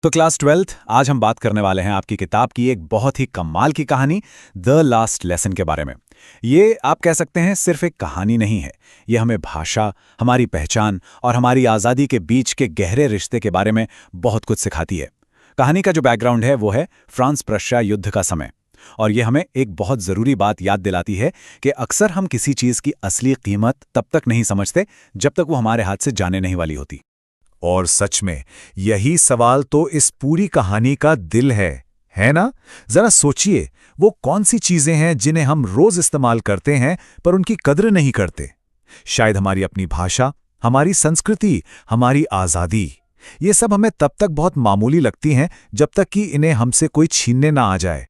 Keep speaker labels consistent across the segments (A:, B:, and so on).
A: तो class 12th आज हम बात करने वाले हैं आपकी किताब की एक बहुत ही कमाल की कहानी द लास्ट लेसन के बारे में। ये आप कह सकते हैं सिर्फ एक कहानी नहीं है, ये हमें भाषा, हमारी पहचान और हमारी आज़ादी के बीच के गहरे रिश्ते के बारे में बहुत कुछ सिखाती है। कहानी का जो बैकग्राउंड है वो है फ्रांस प्रशिया युद्ध का समय, और ये हमें एक बहुत ज़रूरी बात याद दिलाती है कि अक्सर हम किसी चीज़ की असली कीमत तब तक नहीं समझते जब तक वो हमारे हाथ से जाने नहीं वाली होती।
B: और सच में यही सवाल तो इस पूरी कहानी का दिल है ना? जरा सोचिए, वो कौन सी चीजें हैं जिन्हें हम रोज इस्तेमाल करते हैं पर उनकी कद्र नहीं करते? शायद हमारी अपनी भाषा, हमारी संस्कृति, हमारी आजादी। ये सब हमें तब तक बहुत मामूली लगती हैं जब तक कि इन्हें हमसे कोई छीनने ना आ जाए।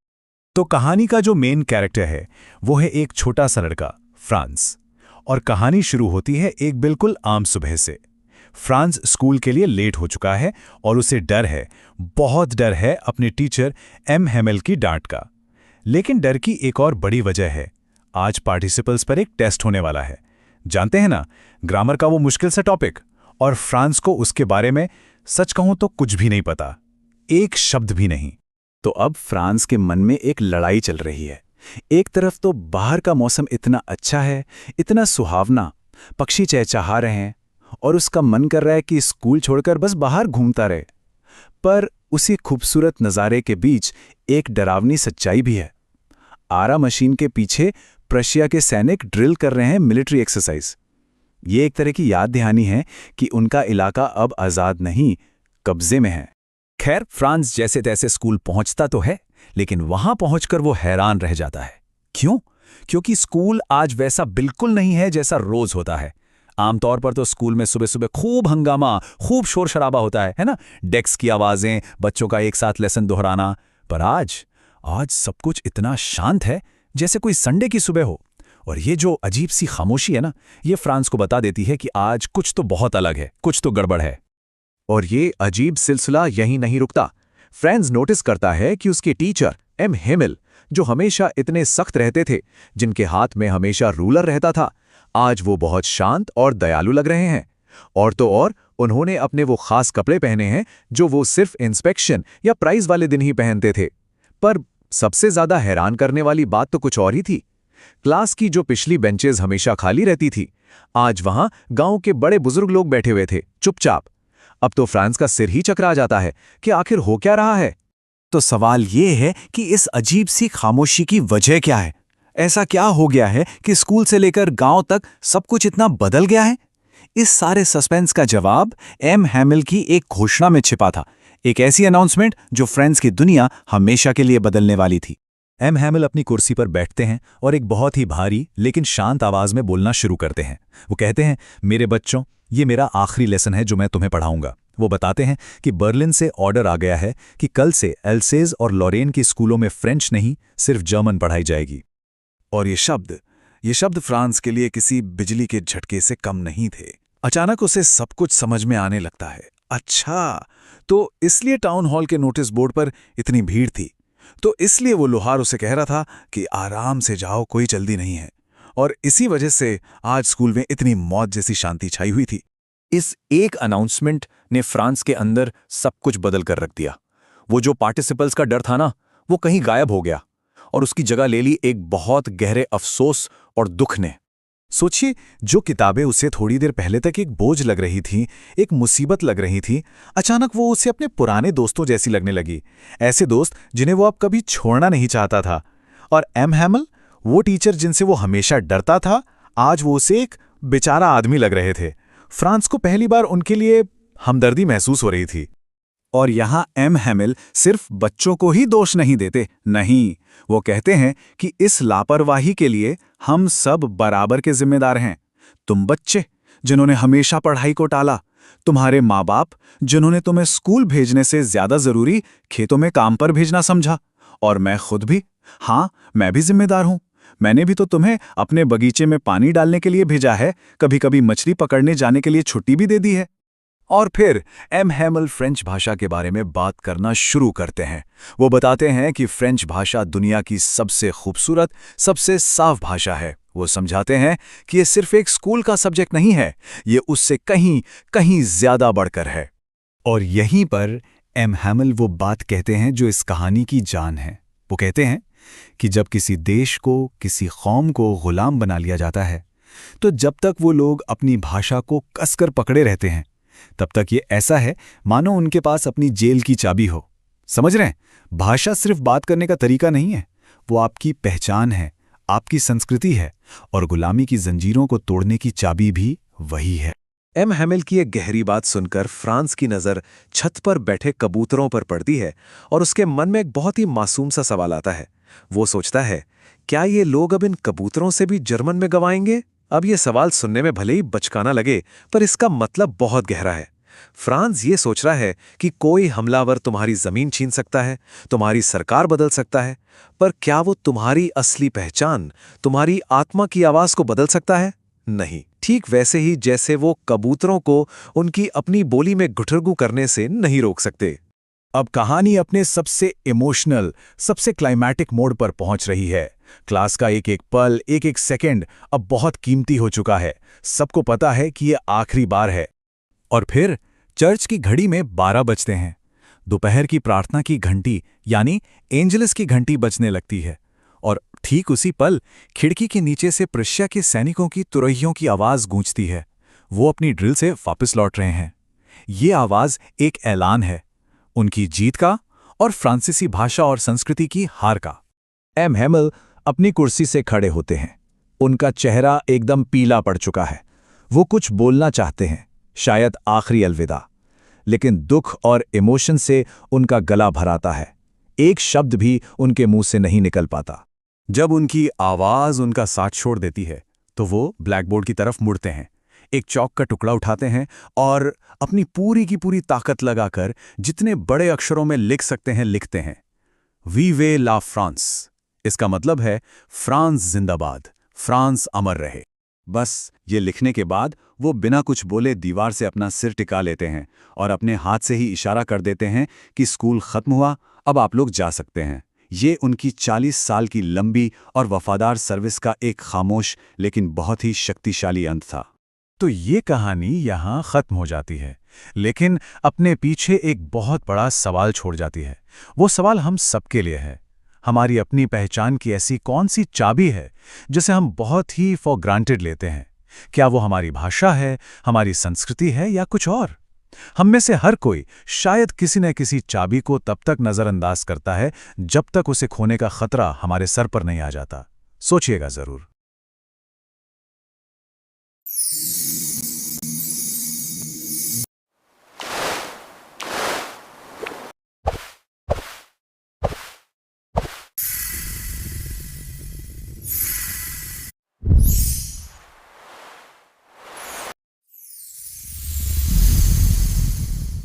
B: तो कहानी का जो मेन कैरेक्टर है वो है एक छोटा सा लड़का फ्रांस, और कहानी शुरू होती है एक बिल्कुल आम सुबह से। फ्रांस स्कूल के लिए लेट हो चुका है और उसे डर है, बहुत डर है अपने टीचर एम हेमेल की डांट का। लेकिन डर की एक और बड़ी वजह है, आज पार्टिसिपल्स पर एक टेस्ट होने वाला है। जानते हैं ना, ग्रामर का वो मुश्किल सा टॉपिक। और फ्रांस को उसके बारे में सच कहूं तो कुछ भी नहीं पता, एक शब्द भी नहीं।
A: तो अब फ्रांस के मन में एक लड़ाई चल रही है। एक तरफ तो बाहर का मौसम इतना अच्छा है, इतना सुहावना, पक्षी चहचहा रहे हैं और उसका मन कर रहा है कि स्कूल छोड़कर बस बाहर घूमता रहे। पर उसी खूबसूरत नज़ारे के बीच एक डरावनी सच्चाई भी है। आरा मशीन के पीछे प्रशिया के सैनिक ड्रिल कर रहे हैं मिलिट्री एक्सरसाइज। ये एक तरह की याद दहानी है कि उनका इलाका अब आज़ाद नहीं, कब्जे में है। खैर, फ्रांस जैसे तैसे स्कूल पहुंचता तो है, लेकिन वहां पहुंचकर वो हैरान रह जाता है। क्यों? क्योंकि स्कूल आज वैसा बिल्कुल नहीं है जैसा रोज होता है। आमतौर पर तो स्कूल में सुबह सुबह खूब हंगामा, खूब शोर शराबा होता है ना? डेस्क की आवाजें, बच्चों का एक साथ लेसन दोहराना। पर आज सब कुछ इतना शांत है जैसे कोई संडे की सुबह हो। और ये जो अजीब सी खामोशी है ना, ये फ्रांस को बता देती है कि आज कुछ तो बहुत अलग है, कुछ तो गड़बड़ है।
B: और ये अजीब सिलसिला यहीं नहीं रुकता। फ्रांस नोटिस करता है कि उसके टीचर एम हेमेल, जो हमेशा इतने सख्त रहते थे, जिनके हाथ में हमेशा रूलर रहता था, आज वो बहुत शांत और दयालु लग रहे हैं। और तो और उन्होंने अपने वो खास कपड़े पहने हैं जो वो सिर्फ इंस्पेक्शन या प्राइज वाले दिन ही पहनते थे। पर सबसे ज्यादा हैरान करने वाली बात तो कुछ और ही थी। क्लास की जो पिछली बेंचेस हमेशा खाली रहती थी, आज वहां गांव के बड़े बुजुर्ग लोग बैठे हुए थे, चुपचाप। अब तो फ्रांस का सिर ही चकरा जाता है कि आखिर हो क्या रहा है।
A: तो सवाल ये है कि इस अजीब सी खामोशी की वजह क्या है? ऐसा क्या हो गया है कि स्कूल से लेकर गांव तक सब कुछ इतना बदल गया है? इस सारे सस्पेंस का जवाब एम हेमेल की एक घोषणा में छिपा था, एक ऐसी अनाउंसमेंट जो फ्रांस की दुनिया हमेशा के लिए बदलने वाली थी।
B: एम हेमेल अपनी कुर्सी पर बैठते हैं और एक बहुत ही भारी लेकिन शांत आवाज में बोलना शुरू करते हैं। वो कहते हैं, मेरे बच्चों, ये मेरा आखिरी लेसन है जो मैं तुम्हें पढ़ाऊंगा। वो बताते हैं कि बर्लिन से ऑर्डर आ गया है कि कल से एल्सेज और लॉरेन की स्कूलों में फ्रेंच नहीं, सिर्फ जर्मन पढ़ाई जाएगी। और ये शब्द फ्रांस के लिए किसी बिजली के झटके से कम नहीं थे। अचानक उसे सब कुछ समझ में आने लगता है। अच्छा, तो इसलिए टाउन हॉल के नोटिस बोर्ड पर इतनी भीड़ थी, तो इसलिए वो लोहार उसे कह रहा था कि आराम से जाओ, कोई जल्दी नहीं है। और इसी वजह से आज स्कूल में इतनी मौत जैसी शांति छाई हुई थी।
A: इस एक अनाउंसमेंट ने फ्रांस के अंदर सब कुछ बदल कर रख दिया। वो जो पार्टिसिपल्स का डर था ना, वो कहीं गायब हो गया और उसकी जगह ले ली एक बहुत गहरे अफसोस और दुख ने।
B: सोचिए, जो किताबें उसे थोड़ी देर पहले तक एक बोझ लग रही थी, एक मुसीबत लग रही थी, अचानक वो उसे अपने पुराने दोस्तों जैसी लगने लगी। ऐसे दोस्त जिन्हें वो अब कभी छोड़ना नहीं चाहता था। और एम हेमेल, वो टीचर जिनसे वो हमेशा डरता था, आज वो उसे एक बेचारा आदमी लग रहे थे। फ्रांस को पहली बार उनके लिए हमदर्दी महसूस हो रही थी।
A: और यहां एम हेमेल सिर्फ बच्चों को ही दोष नहीं देते, नहीं, वो कहते हैं कि इस लापरवाही के लिए हम सब बराबर के जिम्मेदार हैं। तुम बच्चे जिन्होंने हमेशा पढ़ाई को टाला, तुम्हारे माँ बाप जिन्होंने तुम्हें स्कूल भेजने से ज्यादा जरूरी खेतों में काम पर भेजना समझा, और मैं खुद भी, हाँ, मैं भी जिम्मेदार हूं। मैंने भी तो तुम्हें अपने बगीचे में पानी डालने के लिए भेजा है, कभी कभी मछली पकड़ने जाने के लिए छुट्टी भी दे दी है। और फिर एम हेमेल फ्रेंच भाषा के बारे में बात करना शुरू करते हैं। वो बताते हैं कि फ्रेंच भाषा दुनिया की सबसे खूबसूरत, सबसे साफ भाषा है। वो समझाते हैं कि ये सिर्फ एक स्कूल का सब्जेक्ट नहीं है, ये उससे कहीं कहीं ज्यादा बढ़कर है।
B: और यहीं पर
A: एम हैमिल वो बात कहते हैं जो इस कहानी की जान है। वो कहते हैं कि जब किसी देश को, किसी कौम को गुलाम बना लिया जाता है, तो जब तक वो लोग अपनी भाषा को कसकर पकड़े रहते हैं, तब तक ये ऐसा है मानो उनके पास अपनी जेल की चाबी हो। समझ रहे हैं? भाषा सिर्फ बात करने का तरीका नहीं है, वो आपकी पहचान है, आपकी संस्कृति है, और गुलामी की जंजीरों को तोड़ने की चाबी भी वही है।
B: एम हैमिल की एक गहरी बात सुनकर फ्रांस की नज़र छत पर बैठे कबूतरों पर पड़ती है और उसके मन में एक बहुत ही मासूम सा सवाल आता है। वो सोचता है, क्या ये लोग अब इन कबूतरों से भी जर्मन में गवाएंगे? अब ये सवाल सुनने में भले ही बचकाना लगे, पर इसका मतलब बहुत गहरा है। फ्रांस ये सोच रहा है कि कोई हमलावर तुम्हारी जमीन छीन सकता है, तुम्हारी सरकार बदल सकता है, पर क्या वो तुम्हारी असली पहचान, तुम्हारी आत्मा की आवाज को बदल सकता है? नहीं। ठीक वैसे ही जैसे वो कबूतरों को उनकी अपनी बोली में गुठरगू करने से नहीं रोक सकते।
A: अब कहानी अपने सबसे इमोशनल, सबसे क्लाइमैटिक मोड पर पहुंच रही है। क्लास का एक एक पल, एक एक सेकंड अब बहुत कीमती हो चुका है। सबको पता है कि ये आखिरी बार है। और फिर चर्च की घड़ी में 12 बजते हैं। दोपहर की प्रार्थना की घंटी, यानी एंजलस की घंटी बजने लगती है। और ठीक उसी पल खिड़की के नीचे से प्रशिया के सैनिकों की तुरहियों की आवाज गूंजती है। वो अपनी ड्रिल से वापस लौट रहे हैं। ये आवाज एक ऐलान है, उनकी जीत का और फ्रांसीसी भाषा और संस्कृति की हार का। एम हैमिल अपनी कुर्सी से खड़े होते हैं। उनका चेहरा एकदम पीला पड़ चुका है। वो कुछ बोलना चाहते हैं, शायद आखिरी अलविदा, लेकिन दुख और इमोशन से उनका गला भराता है। एक शब्द भी उनके मुंह से नहीं निकल पाता। जब उनकी आवाज उनका साथ छोड़ देती है, तो वो ब्लैकबोर्ड की तरफ मुड़ते हैं, एक चौक का टुकड़ा उठाते हैं और अपनी पूरी की पूरी ताकत लगाकर जितने बड़े अक्षरों में लिख सकते हैं लिखते हैं, वीवे ला फ्रांस। इसका मतलब है फ्रांस जिंदाबाद, फ्रांस अमर रहे। बस ये लिखने के बाद वो बिना कुछ बोले दीवार से अपना सिर टिका लेते हैं और अपने हाथ से ही इशारा कर देते हैं कि स्कूल खत्म हुआ, अब आप लोग जा सकते हैं। ये उनकी 40 साल की लंबी और वफादार सर्विस का एक खामोश लेकिन बहुत ही शक्तिशाली अंत था। तो ये कहानी यहाँ खत्म हो जाती है, लेकिन अपने पीछे एक बहुत बड़ा सवाल छोड़ जाती है। वो सवाल हम सबके लिए है। हमारी अपनी पहचान की ऐसी कौन सी चाबी है जिसे हम बहुत ही फॉर ग्रांटेड लेते हैं? क्या वो हमारी भाषा है, हमारी संस्कृति है, या कुछ और? हम में से हर कोई शायद किसी न किसी चाबी को तब तक नजरअंदाज करता है जब तक उसे खोने का खतरा हमारे सर पर नहीं आ जाता। सोचिएगा जरूर।